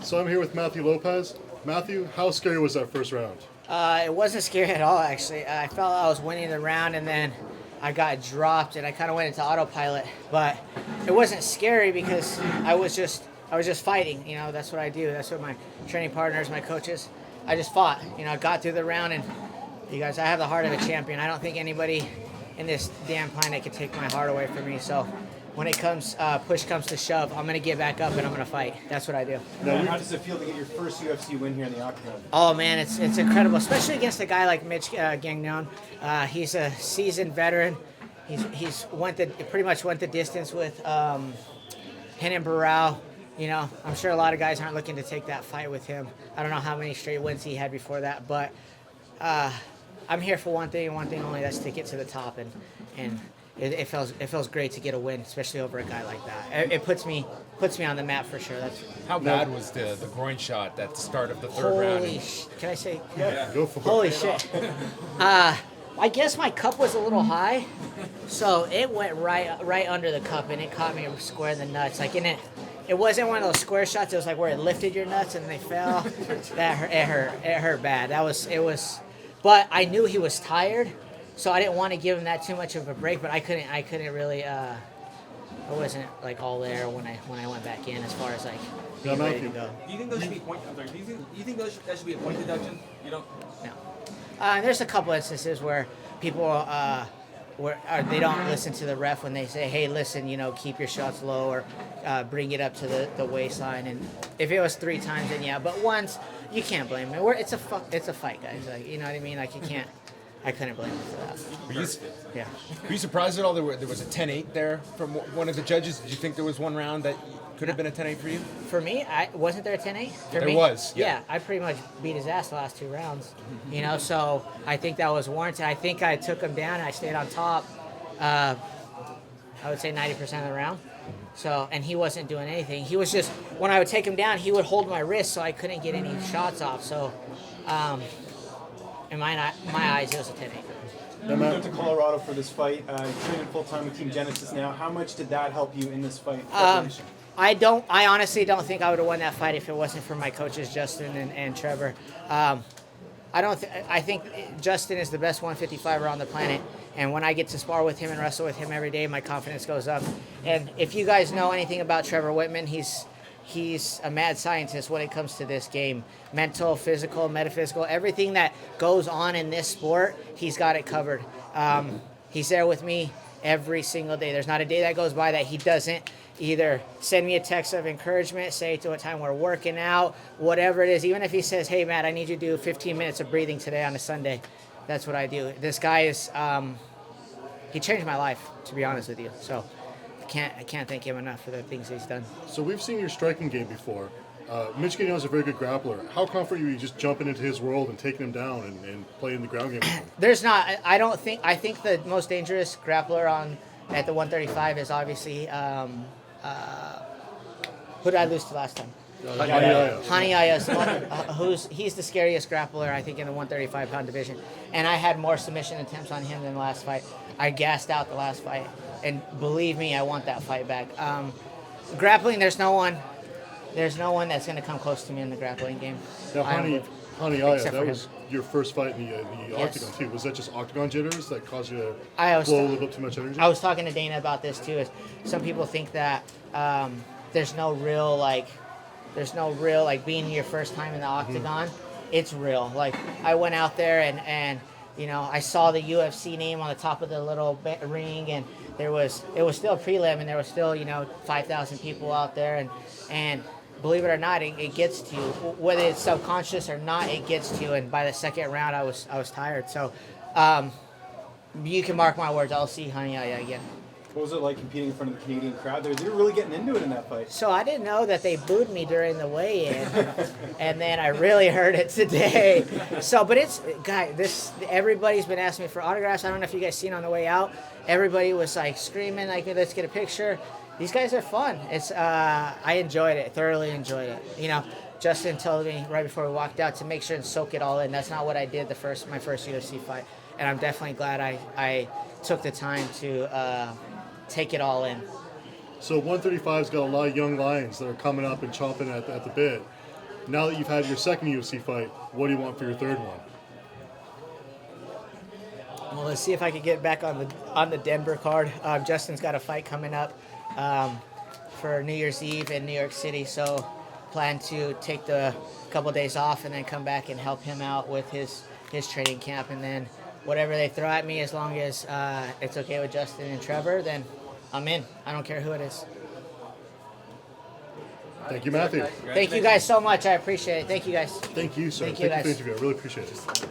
So I'm here with Matthew Lopez. Matthew, how scary was that first round? It wasn't scary at all, actually. I felt I was winning the round, and then I got dropped, and I kind of went into autopilot. But it wasn't scary because I was just fighting. You know, that's what I do. That's what my training partners, my coaches. I just fought. You know, I got through the round, and you guys, I have the heart of a champion. I don't think anybody in this damn planet could take my heart away from me. So when it comes, push comes to shove, I'm gonna get back up and I'm gonna fight. That's what I do. Now, how does it feel to get your first UFC win here in the octagon? Oh man, it's incredible, especially against a guy like Mitch Gagnon. He's a seasoned veteran. He's pretty much went the distance with Renan Barao. You know, I'm sure a lot of guys aren't looking to take that fight with him. I don't know how many straight wins he had before that, but I'm here for one thing and one thing only. That's to get to the top, and it feels great to get a win, especially over a guy like that. It puts me on the map for sure. How bad was the groin shot at the start of the third round? Can I say? Yeah, go for it. Holy shit. I guess my cup was a little high, so it went right under the cup, and it caught me square in the nuts. Like it wasn't one of those square shots. It was like where it lifted your nuts and they fell. That hurt. It hurt bad. It was. But I knew he was tired, so I didn't want to give him that too much of a break. But I couldn't really. I wasn't like all there when I went back in as far as like being ready to go. Do you think those should be point? I'm sorry. Do you think that should be a point deduction? You don't. No. There's a couple instances where people they don't listen to the ref when they say, "Hey, listen, you know, keep your shots low or bring it up to the waistline." And if it was 3 times, then yeah. But once, you can't blame me. It's a fight, guys. Like, you know what I mean? Like I couldn't blame him for that. Were you surprised at all there was a 10-8 there from one of the judges? Did you think there was one round that could have been a 10-8 for you? For me, wasn't there a 10-8? There was. Yeah, I pretty much beat his ass the last 2 rounds. You know, so I think that was warranted. I think I took him down and I stayed on top. I would say 90% of the round. So, and he wasn't doing anything. He was just, when I would take him down, he would hold my wrist so I couldn't get any shots off. So, in my eyes, it was a 10-8. You moved up to Colorado for this fight. You're training full-time with Team Genesis now. How much did that help you in this fight? I honestly don't think I would have won that fight if it wasn't for my coaches, Justin and Trevor. I think Justin is the best 155er on the planet. And when I get to spar with him and wrestle with him every day, my confidence goes up. And if you guys know anything about Trevor Whitman, he's a mad scientist when it comes to this game. Mental, physical, metaphysical, everything that goes on in this sport, he's got it covered. He's there with me every single day. There's not a day that goes by that he doesn't either send me a text of encouragement, say to what time we're working out, whatever it is. Even if he says, "Hey, Matt, I need you to do 15 minutes of breathing today on a Sunday," that's what I do. This guy is, he changed my life, to be honest with you. So I can't thank him enough for the things he's done. So we've seen your striking game before. Mitch Gagnon is a very good grappler. How confident are you just jumping into his world and taking him down and playing the ground game with him? There's not. I think the most dangerous grappler at the 135 is obviously who did I lose to last time? Rani Yahya. He's the scariest grappler I think in the 135-pound division, and I had more submission attempts on him than the last fight. I gassed out the last fight, and believe me, I want that fight back. Grappling, there's no one that's going to come close to me in the grappling game. Now, Rani Yahya, that was your first fight in the octagon too. Was that just octagon jitters that caused you to blow a little bit too much energy? I was talking to Dana about this too. Is some people think that there's no real being your first time in the octagon. It's real. Like, I went out there and you know, I saw the UFC name on the top of the little ring, and it was still prelim, and there was still, you know, 5,000 people out there, and believe it or not, it gets to you. Whether it's subconscious or not, it gets to you. And by the second round, I was tired. So you can mark my words, I'll see Rani Yahya again. What was it like competing in front of the Canadian crowd there? They were really getting into it in that fight. So I didn't know that they booed me during the weigh-in, and then I really heard it today. So, but everybody's been asking me for autographs. I don't know if you guys seen on the way out. Everybody was like screaming, like, "Let's get a picture." These guys are fun. I enjoyed it, thoroughly enjoyed it. You know, Justin told me right before we walked out to make sure and soak it all in. That's not what I did my first UFC fight, and I'm definitely glad I took the time to take it all in. So 135's got a lot of young lions that are coming up and chomping at the bit. Now that you've had your second UFC fight, what do you want for your third one? Well, let's see if I can get back on the Denver card. Justin's got a fight coming up for New Year's Eve in New York City, so plan to take the couple days off and then come back and help him out with his training camp, and then whatever they throw at me, as long as it's okay with Justin and Trevor, then I'm in. I don't care who it is. Thank you, Matthew. Thank you guys so much. I appreciate it. Thank you guys. Thank you, sir. Thank you, Thank you for the guys. interview. I really appreciate it.